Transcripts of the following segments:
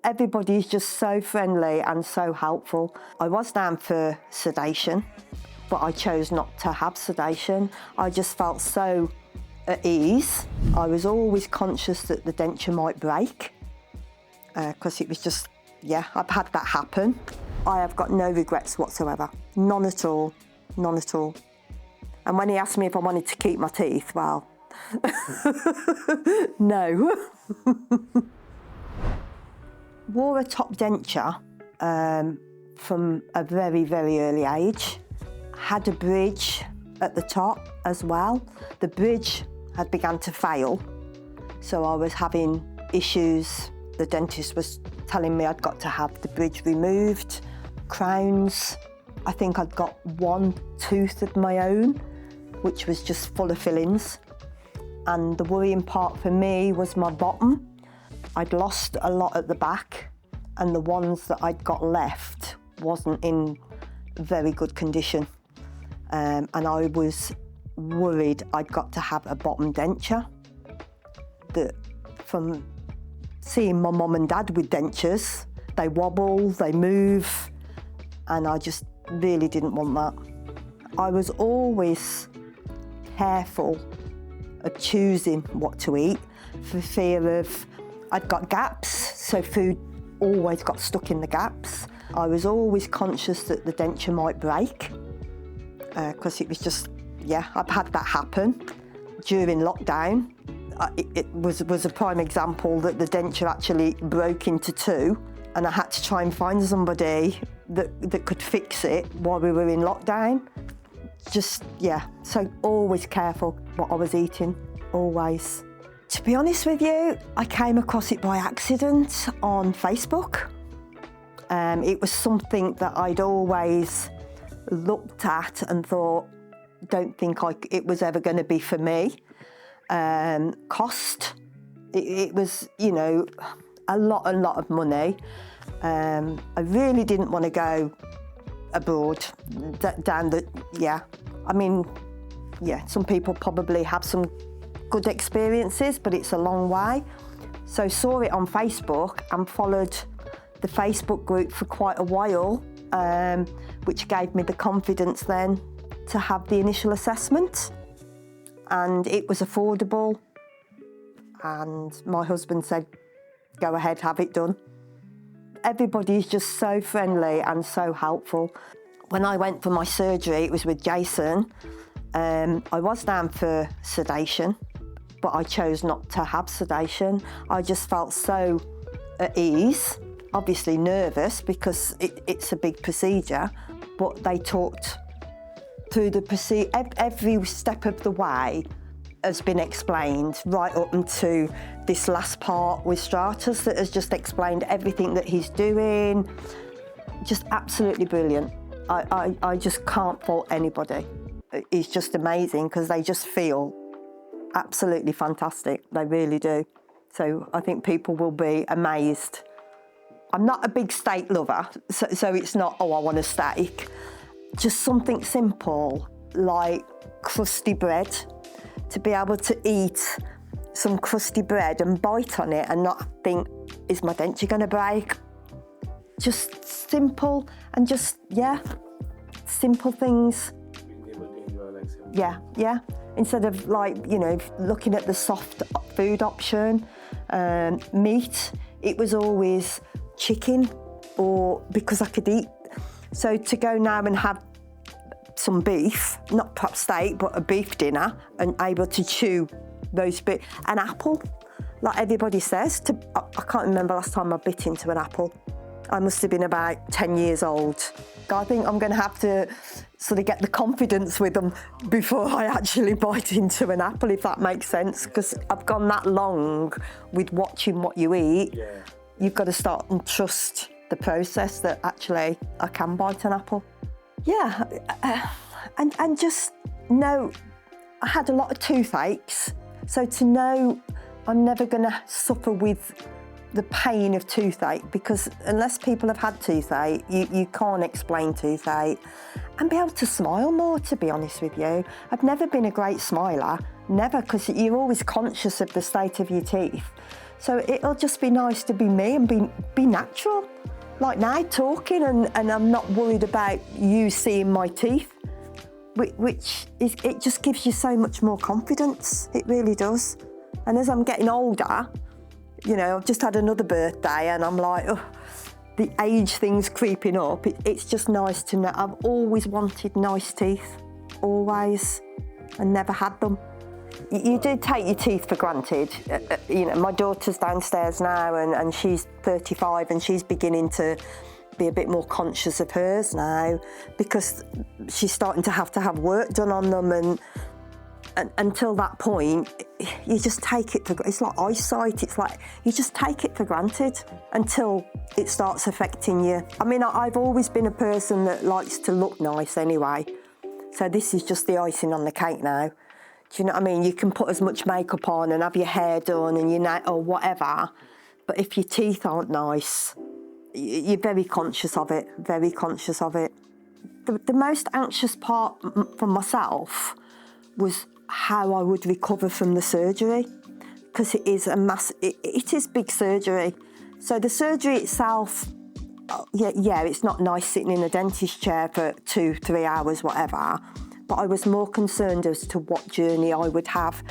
Everybody's just so friendly and so helpful. I was down for sedation, but I chose not to have sedation. I just felt so at ease. I was always conscious that the denture might break, because it was just, yeah, I've had that happen. I have got no regrets whatsoever, none at all, none at all. And when he asked me if I wanted to keep my teeth, well, no. Wore a top denture from a very, very early age. Had a bridge at the top as well. The bridge had begun to fail, so I was having issues. The dentist was telling me I'd got to have the bridge removed, crowns. I think I'd got one tooth of my own, which was just full of fillings. And the worrying part for me was my bottom. I'd lost a lot at the back, and the ones that I'd got left wasn't in very good condition. And I was worried I'd got to have a bottom denture. That from seeing my mum and dad with dentures, they wobble, they move, and I just really didn't want that. I was always careful of choosing what to eat for fear of, I'd got gaps, so food always got stuck in the gaps. I was always conscious that the denture might break, because it was just, yeah, I've had that happen during lockdown. It was a prime example that the denture actually broke into two, and I had to try and find somebody that could fix it while we were in lockdown. Just, yeah, so always careful what I was eating, always. To be honest with you, I came across it by accident on Facebook. It was something that I'd always looked at and thought, don't think it was ever going to be for me. Cost, it was, you know, a lot of money. I really didn't want to go abroad, down the, yeah. I mean, yeah, some people probably have some good experiences, but it's a long way. So saw it on Facebook and followed the Facebook group for quite a while, which gave me the confidence then to have the initial assessment. And it was affordable, and my husband said, go ahead, have it done. Everybody's just so friendly and so helpful. When I went for my surgery, it was with Jason. I was down for sedation, but I chose not to have sedation. I just felt so at ease, obviously nervous because it's a big procedure, but they talked through the procedure. Every step of the way has been explained, right up into this last part with Stratus that has just explained everything that he's doing. Just absolutely brilliant. I just can't fault anybody. It's just amazing because they just feel absolutely fantastic. They really do. So I think people will be amazed. I'm not a big steak lover, so it's not, oh, I want a steak. Just something simple like crusty bread. To be able to eat some crusty bread and bite on it and not think, is my denture going to break? Just simple and just, yeah, simple things. Yeah, yeah. Instead of like, you know, looking at the soft food option, meat, it was always chicken, or because I could eat. So to go now and have some beef, not perhaps steak, but a beef dinner, and able to chew those bits. An apple, like everybody says, I can't remember last time I bit into an apple. I must have been about 10 years old. I think I'm going to have to sort of get the confidence with them before I actually bite into an apple, if that makes sense, because I've gone that long with watching what you eat. Yeah. You've got to start and trust the process that actually I can bite an apple. Yeah, and just know I had a lot of toothaches, so to know I'm never going to suffer with the pain of toothache, because unless people have had toothache, you can't explain toothache. And be able to smile more, to be honest with you. I've never been a great smiler, never, because you're always conscious of the state of your teeth. So it'll just be nice to be me and be natural. Like now, talking, and I'm not worried about you seeing my teeth, which is, it just gives you so much more confidence. It really does. And as I'm getting older, you know, I've just had another birthday and I'm like, oh, the age thing's creeping up. It's just nice to know. I've always wanted nice teeth, always, and never had them. You do take your teeth for granted. You know, my daughter's downstairs now and she's 35 and she's beginning to be a bit more conscious of hers now because she's starting to have work done on them, and until that point, you just take it for, it's like eyesight, it's like, you just take it for granted until it starts affecting you. I mean, I've always been a person that likes to look nice anyway, so this is just the icing on the cake now. Do you know what I mean? You can put as much makeup on and have your hair done and your nail or whatever, but if your teeth aren't nice, you're very conscious of it, very conscious of it. The most anxious part for myself was how I would recover from the surgery, because it is it is big surgery. So the surgery itself, yeah, it's not nice sitting in a dentist chair for 2-3 hours, whatever, but I was more concerned as to what journey I would have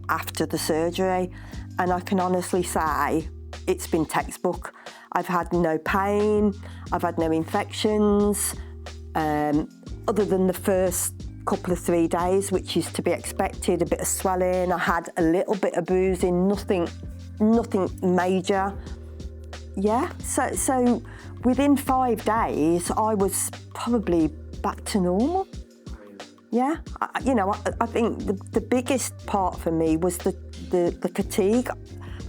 after the surgery. And I can honestly say it's been textbook. I've had no pain, I've had no infections, other than the first couple of 3 days, which is to be expected, a bit of swelling. I had a little bit of bruising, nothing major. Yeah, so within 5 days, I was probably back to normal. Yeah, you know, I think the biggest part for me was the fatigue,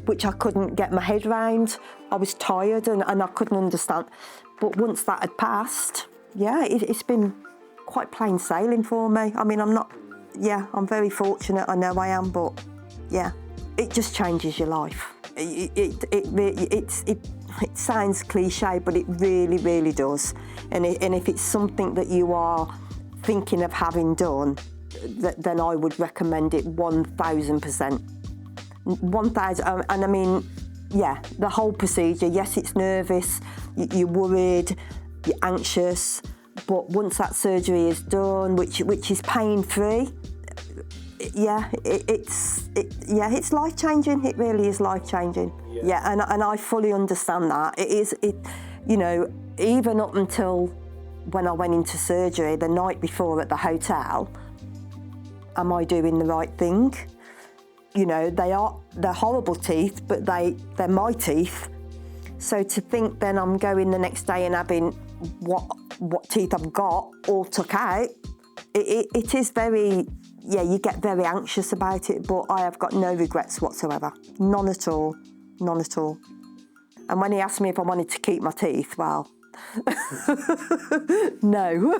which I couldn't get my head round. I was tired and I couldn't understand. But once that had passed, yeah, it's been quite plain sailing for me. I mean, I'm very fortunate, I know I am, but yeah, it just changes your life. It sounds cliche, but it really, really does. And if it's something that you are thinking of having done, then I would recommend it 1,000%. 1,000, and I mean, yeah, the whole procedure, yes, it's nervous, you're worried, you're anxious, but once that surgery is done, which is pain-free, yeah, it's life-changing. It really is life-changing. Yeah, and I fully understand that. You know, even up until when I went into surgery the night before at the hotel, am I doing the right thing? You know, they're horrible teeth, but they're my teeth. So to think then I'm going the next day and having what teeth I've got all took out, it is very, yeah, you get very anxious about it, but I have got no regrets whatsoever. None at all, none at all. And when he asked me if I wanted to keep my teeth, well, no.